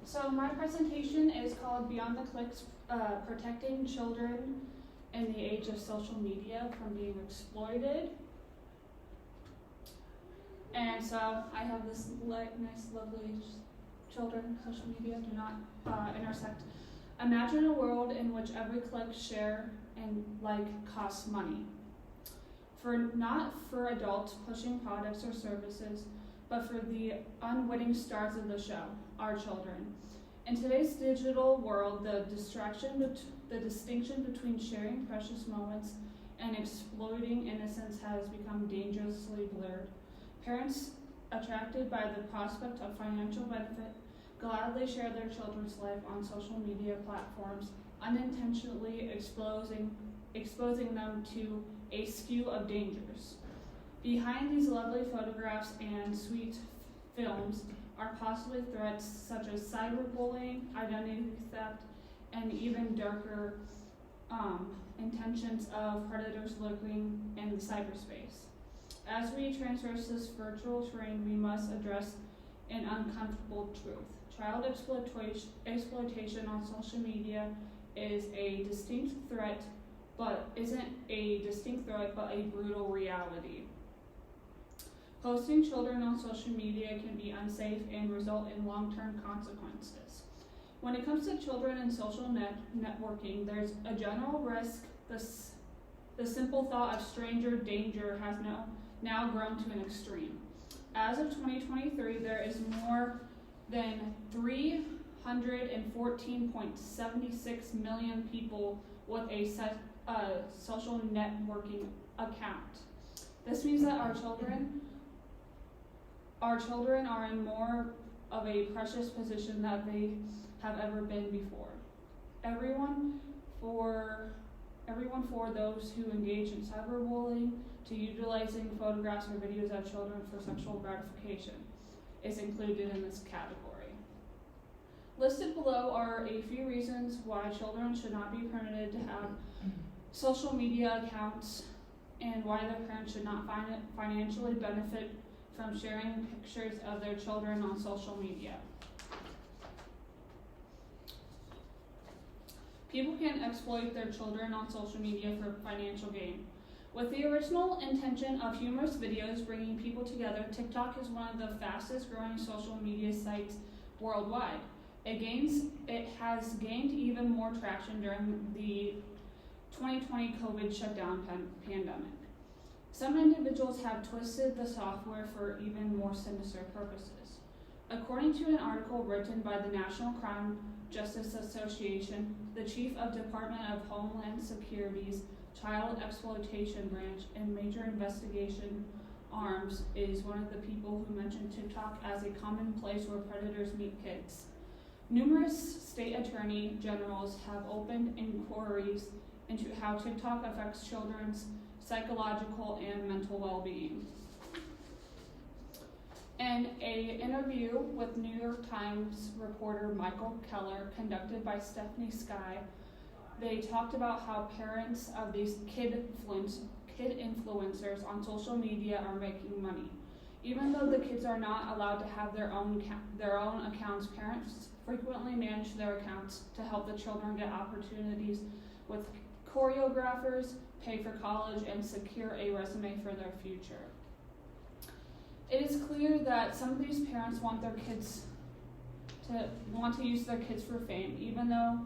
So my presentation is called Beyond the Clicks, Protecting Children in the Age of Social Media from Being Exploited. And so I have this nice, lovely children, social media do not intersect. Imagine a world in which every click, share, and like costs money. Not for adults pushing products or services, but for the unwitting stars of the show, our children. In today's digital world, the distinction between sharing precious moments and exploiting innocence has become dangerously blurred. Parents, attracted by the prospect of financial benefit, gladly share their children's life on social media platforms, unintentionally exposing them to a skew of dangers. Behind these lovely photographs and sweet films are possibly threats such as cyberbullying, identity theft, and even darker intentions of predators lurking in the cyberspace. As we traverse this virtual terrain, we must address an uncomfortable truth. Child exploitation on social media is a distinct threat, but a brutal reality. Posting children on social media can be unsafe and result in long-term consequences. When it comes to children and social networking, there's a general risk. The simple thought of stranger danger has now grown to an extreme. As of 2023, there is more than 314.76 million people with a social networking account. This means that our children are in more of a precious position than they have ever been before. Everyone for those who engage in cyberbullying to utilizing photographs or videos of children for sexual gratification is included in this category. Listed below are a few reasons why children should not be permitted to have social media accounts and why their parents should not financially benefit from sharing pictures of their children on social media. People can exploit their children on social media for financial gain. With the original intention of humorous videos bringing people together, TikTok is one of the fastest growing social media sites worldwide. It has gained even more traction during the 2020 COVID shutdown pandemic. Some individuals have twisted the software for even more sinister purposes. According to an article written by the National Crime Justice Association, the Chief of Department of Homeland Security's Child Exploitation Branch and Major Investigation Arms is one of the people who mentioned TikTok as a common place where predators meet kids. Numerous state attorney generals have opened inquiries into how TikTok affects children's psychological and mental well-being. In an interview with New York Times reporter Michael Keller conducted by Stephanie Sky, they talked about how parents of these kid influencers on social media are making money. Even though the kids are not allowed to have their own accounts, parents frequently manage their accounts to help the children get opportunities with choreographers, pay for college, and secure a resume for their future. It is clear that some of these parents want to use their kids for fame, even though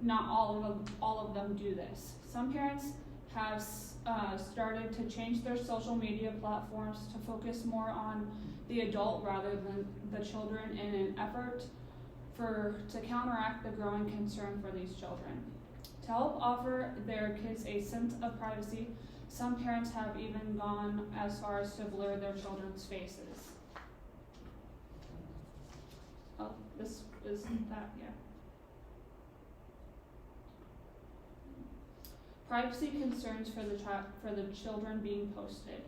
not all of them do this. Some parents have started to change their social media platforms to focus more on the adult rather than the children in an effort to counteract the growing concern for these children. To help offer their kids a sense of privacy, some parents have even gone as far as to blur their children's faces. Oh, this isn't that, yeah. Privacy concerns for the children being posted.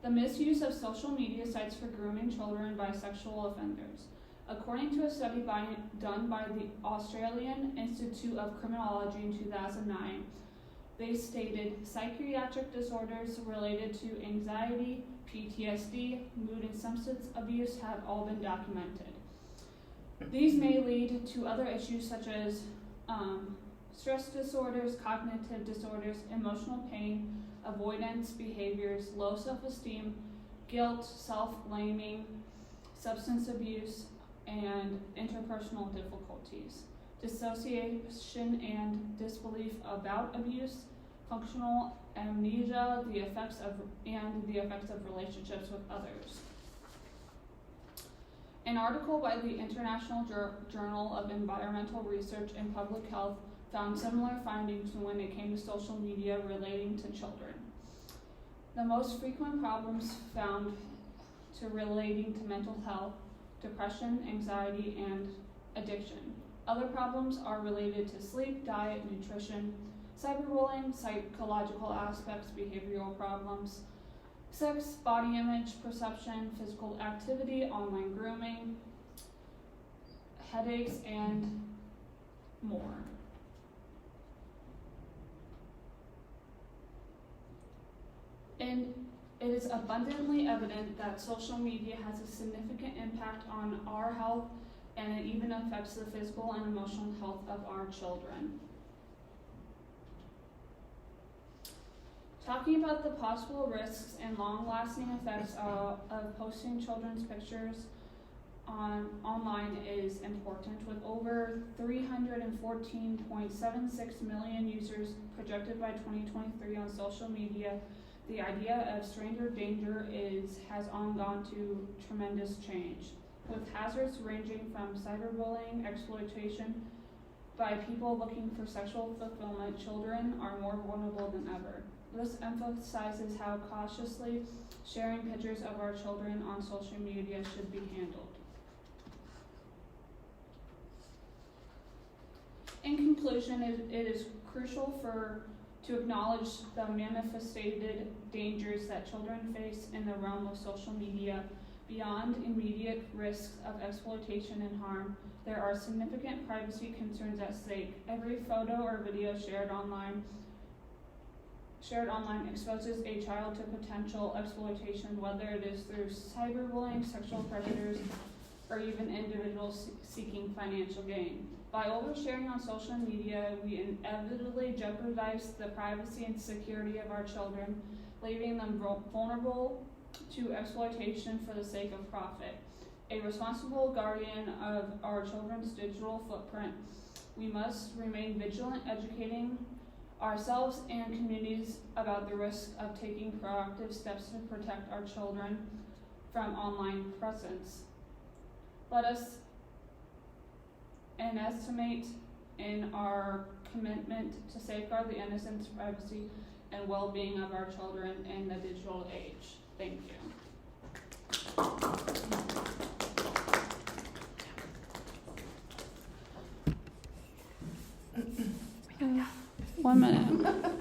The misuse of social media sites for grooming children by sexual offenders. According to a study done by the Australian Institute of Criminology in 2009, they stated psychiatric disorders related to anxiety, PTSD, mood, and substance abuse have all been documented. These may lead to other issues such as stress disorders, cognitive disorders, emotional pain, avoidance behaviors, low self-esteem, guilt, self-blaming, substance abuse, and interpersonal difficulties, dissociation and disbelief about abuse, functional amnesia, the effects of relationships with others. An article by the International Journal of Environmental Research and Public Health found similar findings when it came to social media relating to children. The most frequent problems found relating to mental health, depression, anxiety, and addiction. Other problems are related to sleep, diet, nutrition, cyberbullying, psychological aspects, behavioral problems, sex, body image, perception, physical activity, online grooming, headaches, and more. And it is abundantly evident that social media has a significant impact on our health, and it even affects the physical and emotional health of our children. Talking about the possible risks and long-lasting effects of posting children's pictures online is important. With over 314.76 million users projected by 2023 on social media, the idea of stranger danger has gone to tremendous change, with hazards ranging from cyberbullying, exploitation by people looking for sexual fulfillment. Children are more vulnerable than ever. This emphasizes how cautiously sharing pictures of our children on social media should be handled. In conclusion, it is crucial to acknowledge the manifested dangers that children face in the realm of social media. Beyond immediate risks of exploitation and harm, there are significant privacy concerns at stake. Every photo or video shared online exposes a child to potential exploitation, whether it is through cyberbullying, sexual predators, or even individuals seeking financial gain. By oversharing on social media, we inevitably jeopardize the privacy and security of our children, leaving them vulnerable to exploitation for the sake of profit. A responsible guardian of our children's digital footprint, we must remain vigilant, educating ourselves and communities about the risk of taking proactive steps to protect our children from online presence. Let us estimate in our commitment to safeguard the innocence, privacy, and well-being of our children in the digital age. Thank you. 1 minute.